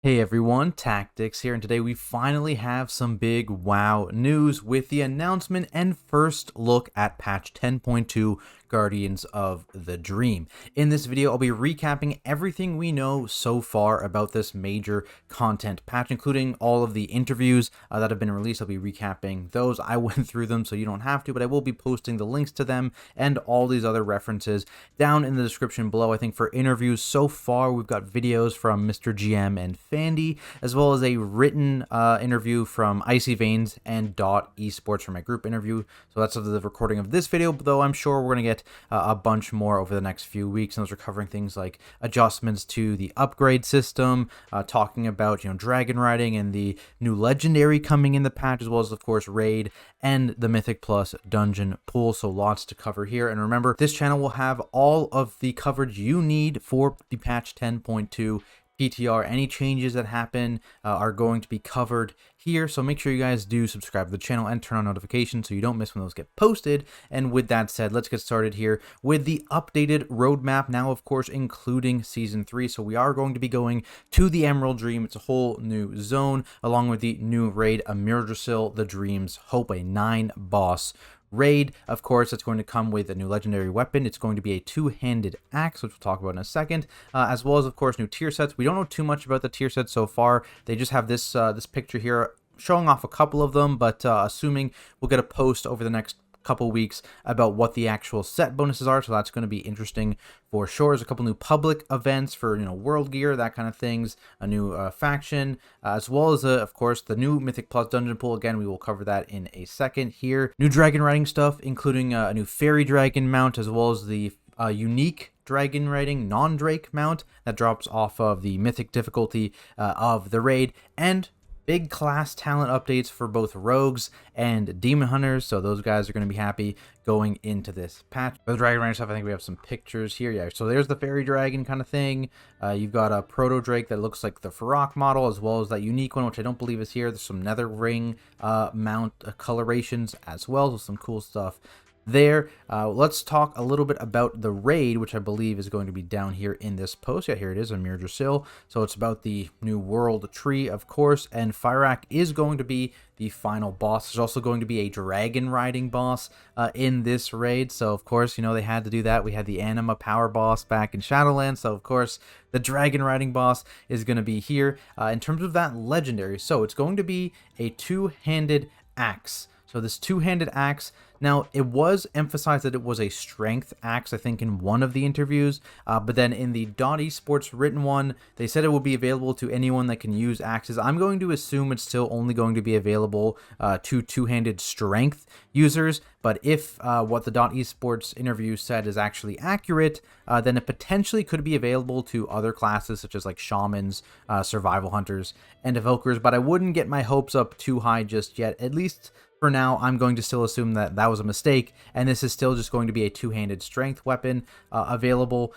Hey everyone, Tactics here, and today we finally have some big WoW news with the announcement and first look at patch 10.2 Guardians of the Dream. In this video, I'll be recapping everything we know so far about this major content patch, including all of the interviews that have been released. I'll be recapping those. I went through them, so you don't have to, but I will be posting the links to them and all these other references down in the description below. I think for interviews so far, we've got videos from Mr. GM and Fandy, as well as a written interview from Icy Veins and Dot Esports for my group interview. So that's the recording of this video, though I'm sure we're going to get a bunch more over the next few weeks. And those are covering things like adjustments to the upgrade system, talking about, dragon riding and the new legendary coming in the patch, as well as, of course, raid and the Mythic Plus dungeon pool. So lots to cover here. And remember, this channel will have all of the coverage you need for the patch 10.2 PTR. Any changes that happen are going to be covered here, so make sure you guys do subscribe to the channel and turn on notifications so you don't miss when those get posted. And with that said, let's get started here with the updated roadmap now, of course, including Season 3. So we are going to be going to the Emerald Dream. It's a whole new zone, along with the new raid, Amirdrasil, the Dream's Hope, a 9-boss raid. Of course, it's going to come with a new legendary weapon. It's going to be a two-handed axe, which we'll talk about in a second, as well as, of course, new tier sets. We don't know too much about the tier sets so far. They just have this this picture here showing off a couple of them, but assuming we'll get a post over the next couple weeks about what the actual set bonuses are, so that's going to be interesting for sure. There's a couple new public events for world gear, that kind of things, a new faction, as well as of course the new Mythic Plus dungeon pool. Again, we will cover that in a second here. New dragon riding stuff, including a new fairy dragon mount, as well as the unique dragon riding non-drake mount that drops off of the mythic difficulty of the raid, and big class talent updates for both rogues and demon hunters, so those guys are going to be happy going into this patch. For the dragon rider stuff, I think we have some pictures here. Yeah, so there's the fairy dragon kind of thing. You've got a proto drake that looks like the Farok model, as well as that unique one, which I don't believe is here. There's some nether ring mount colorations as well, so some cool stuff there. Let's talk a little bit about the raid, which I believe is going to be down here in this post. Yeah, here it is, Amirdrasil. So it's about the new world tree, of course, and Fyrakk is going to be the final boss. There's also going to be a dragon riding boss in this raid. So of course, they had to do that. We had the Anima power boss back in Shadowlands. So of course, the dragon riding boss is going to be here. In terms of that legendary, so it's going to be a two-handed axe. So this two-handed axe, now it was emphasized that it was a strength axe, I think, in one of the interviews, but then in the Dot Esports written one, they said it will be available to anyone that can use axes. I'm going to assume it's still only going to be available to two-handed strength users, but if what the Dot Esports interview said is actually accurate, then it potentially could be available to other classes such as like shamans, survival hunters, and evokers, but I wouldn't get my hopes up too high just yet. At least for now, I'm going to still assume that that was a mistake, and this is still just going to be a two-handed strength weapon available.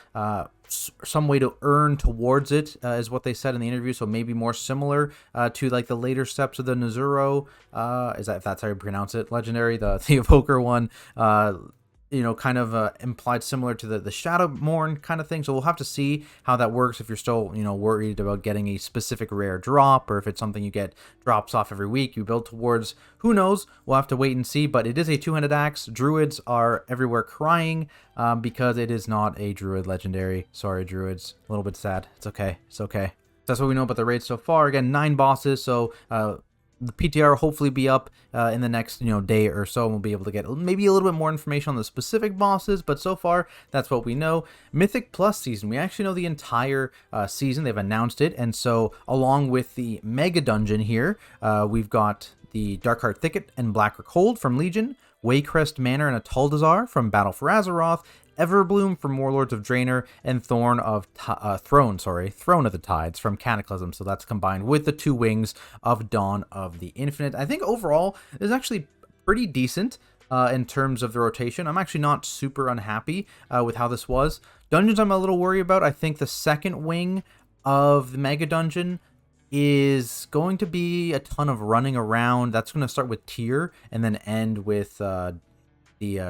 Some way to earn towards it is what they said in the interview, so maybe more similar to like the later steps of the Nezuro, is that, if that's how you pronounce it, legendary, the evoker one, kind of implied similar to the Shadowmourne kind of thing. So we'll have to see how that works if you're still, worried about getting a specific rare drop, or if it's something you get drops off every week, you build towards. Who knows? We'll have to wait and see, but it is a two-handed axe. Druids are everywhere crying because it is not a druid legendary. Sorry, druids. A little bit sad. It's okay. It's okay. That's what we know about the raid so far. Again, 9 bosses, so the PTR will hopefully be up in the next day or so, and we'll be able to get maybe a little bit more information on the specific bosses, but so far that's what we know. Mythic Plus season, we actually know the entire season. They've announced it, and so along with the mega dungeon here, we've got the Darkheart Thicket and Blackrock Hold from Legion, Waycrest Manor and Ataldazar from Battle for Azeroth, Everbloom from Warlords of Draenor, and Throne of the Tides from Cataclysm. So that's combined with the 2 wings of Dawn of the Infinite. I think overall is actually pretty decent in terms of the rotation. I'm actually not super unhappy with how this was. Dungeons I'm a little worried about. I think the second wing of the Mega Dungeon is going to be a ton of running around. That's going to start with Tyr and then end with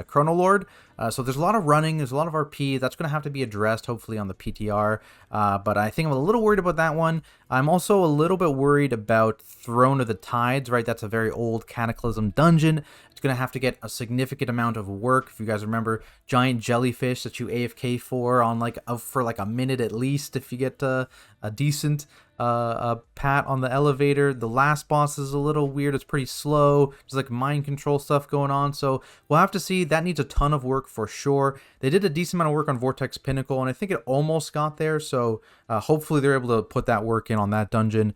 Chrono Lord. So there's a lot of running, there's a lot of RP that's going to have to be addressed, hopefully on the PTR. But I think I'm a little worried about that one. I'm also a little bit worried about Throne of the Tides, right? That's a very old Cataclysm dungeon. It's going to have to get a significant amount of work. If you guys remember, giant jellyfish that you AFK for on for like a minute at least if you get a decent pat on the elevator. The last boss is a little weird. It's pretty slow. There's like mind control stuff going on. So we'll have to see. That needs a ton of work for sure. They did a decent amount of work on Vortex Pinnacle, and I think it almost got there. So hopefully they're able to put that work in on that dungeon.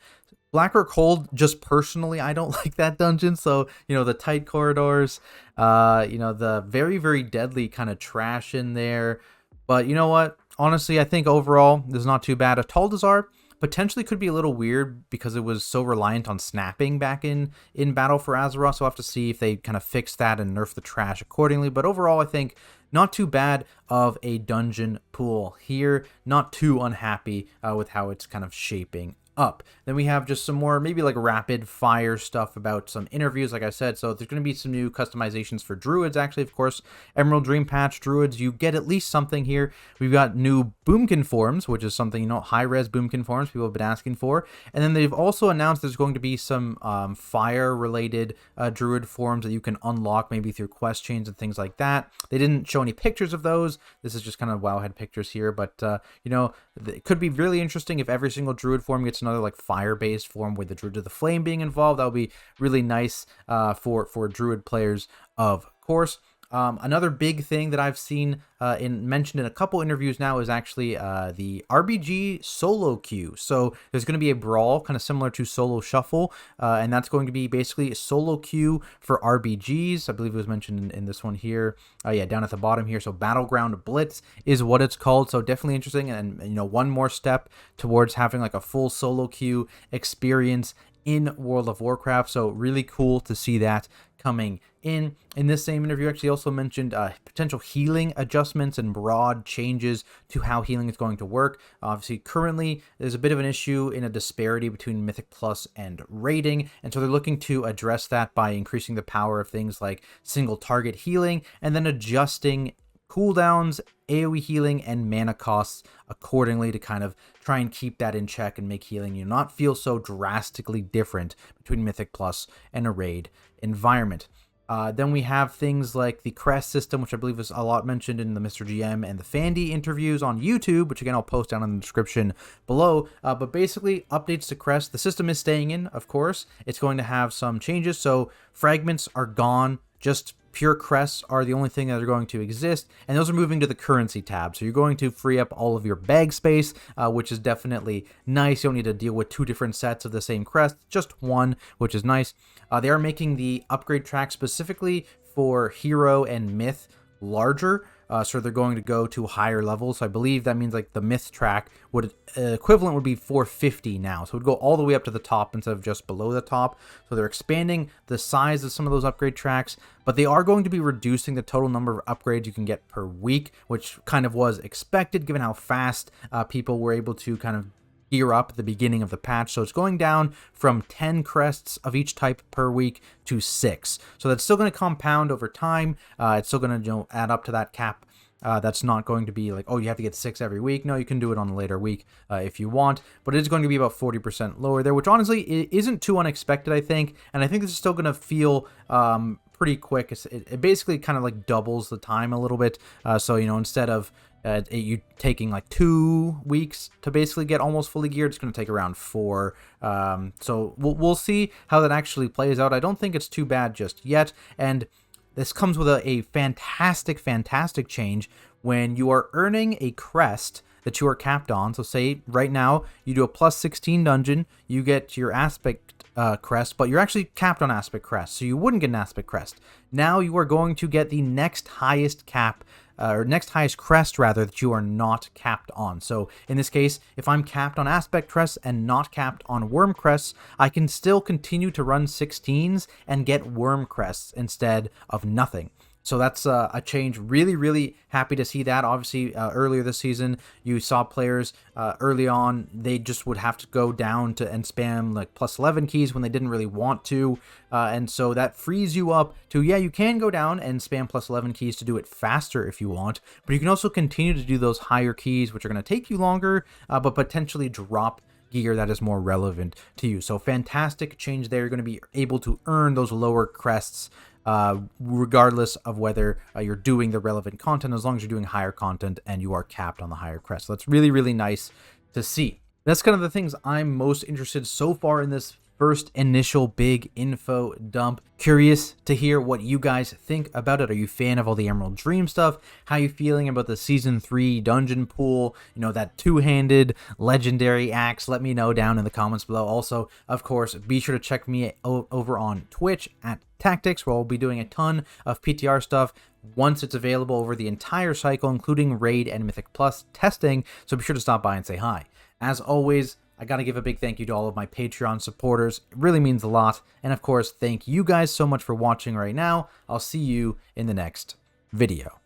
Blackrock Hold, just personally, I don't like that dungeon. So, the tight corridors, the very, very deadly kind of trash in there. But you know what? Honestly, I think overall, this is not too bad. Ataldazar potentially could be a little weird because it was so reliant on snapping back in Battle for Azeroth. So we'll have to see if they kind of fix that and nerf the trash accordingly. But overall, I think not too bad of a dungeon pool here. Not too unhappy with how it's kind of shaping up. Then we have just some more maybe like rapid fire stuff about some interviews, like I said. So there's going to be some new customizations for druids, actually. Of course, Emerald Dream Patch druids, you get at least something here. We've got new Boomkin forms, which is something, high-res Boomkin forms people have been asking for. And then they've also announced there's going to be some fire-related druid forms that you can unlock maybe through quest chains and things like that. They didn't show any pictures of those. This is just kind of Wowhead pictures here, but it could be really interesting if every single druid form gets another like fire-based form with the Druid of the Flame being involved. That would be really nice for druid players, of course. Another big thing that I've seen mentioned in a couple interviews now is actually the RBG solo queue. So there's going to be a brawl kind of similar to Solo Shuffle, and that's going to be basically a solo queue for RBGs. I believe it was mentioned in this one here. Down at the bottom here. So Battleground Blitz is what it's called. So definitely interesting, and one more step towards having like a full solo queue experience in World of Warcraft. So really cool to see that coming in. In this same interview, actually also mentioned potential healing adjustments and broad changes to how healing is going to work. Obviously, currently, there's a bit of an issue in a disparity between Mythic Plus and rating, and so they're looking to address that by increasing the power of things like single target healing, and then adjusting cooldowns, AoE healing, and mana costs accordingly to kind of try and keep that in check and make healing not feel so drastically different between Mythic Plus and a raid environment. Then we have things like the crest system, which I believe is a lot mentioned in the Mr. GM and the Fandy interviews on YouTube, which again I'll post down in the description below. But basically, updates to crest. The system is staying in, of course. It's going to have some changes. So fragments are gone. Just pure crests are the only thing that are going to exist, and those are moving to the currency tab. So you're going to free up all of your bag space, which is definitely nice. You don't need to deal with two different sets of the same crest, just one, which is nice. They are making the upgrade track specifically for hero and myth larger. So they're going to go to higher levels. So I believe that means like the myth track would equivalent would be 450 now. So it would go all the way up to the top instead of just below the top. So they're expanding the size of some of those upgrade tracks, but they are going to be reducing the total number of upgrades you can get per week, which kind of was expected given how fast people were able to kind of gear up at the beginning of the patch. So it's going down from 10 crests of each type per week to 6. So that's still going to compound over time. It's still going to add up to that cap. That's not going to be like, oh, you have to get 6 every week. No, you can do it on a later week if you want, but it is going to be about 40% lower there, which honestly isn't too unexpected, I think. And I think this is still going to feel pretty quick. It basically kind of like doubles the time a little bit. So, instead of you taking like 2 weeks to basically get almost fully geared, it's going to take around 4. So we'll see how that actually plays out. I don't think it's too bad just yet. And this comes with a fantastic change when you are earning a crest that you are capped on. So say right now you do a plus 16 dungeon, you get your aspect crest, but you're actually capped on aspect crest, so you wouldn't get an aspect crest. Now you are going to get the next highest cap, or next highest crest rather, that you are not capped on. So in this case, if I'm capped on aspect crests and not capped on worm crests, I can still continue to run 16s and get worm crests instead of nothing. So that's a change. Really, really happy to see that. Obviously, earlier this season, you saw players early on, they just would have to go down to and spam like plus 11 keys when they didn't really want to. And so that frees you up to, yeah, you can go down and spam plus 11 keys to do it faster if you want, but you can also continue to do those higher keys, which are going to take you longer, but potentially drop gear that is more relevant to you. So fantastic change there. You're going to be able to earn those lower crests regardless of whether you're doing the relevant content, as long as you're doing higher content and you are capped on the higher crest. So that's really, really nice to see. That's kind of the things I'm most interested so far in this first initial big info dump. Curious to hear what you guys think about it. Are you a fan of all the Emerald Dream stuff? How are you feeling about the Season 3 dungeon pool? You know, that two-handed legendary axe? Let me know down in the comments below. Also, of course, be sure to check me over on Twitch at Tactics, where I'll be doing a ton of PTR stuff once it's available over the entire cycle, including Raid and Mythic Plus testing, so be sure to stop by and say hi. As always, I gotta give a big thank you to all of my Patreon supporters. It really means a lot. And of course, thank you guys so much for watching right now. I'll see you in the next video.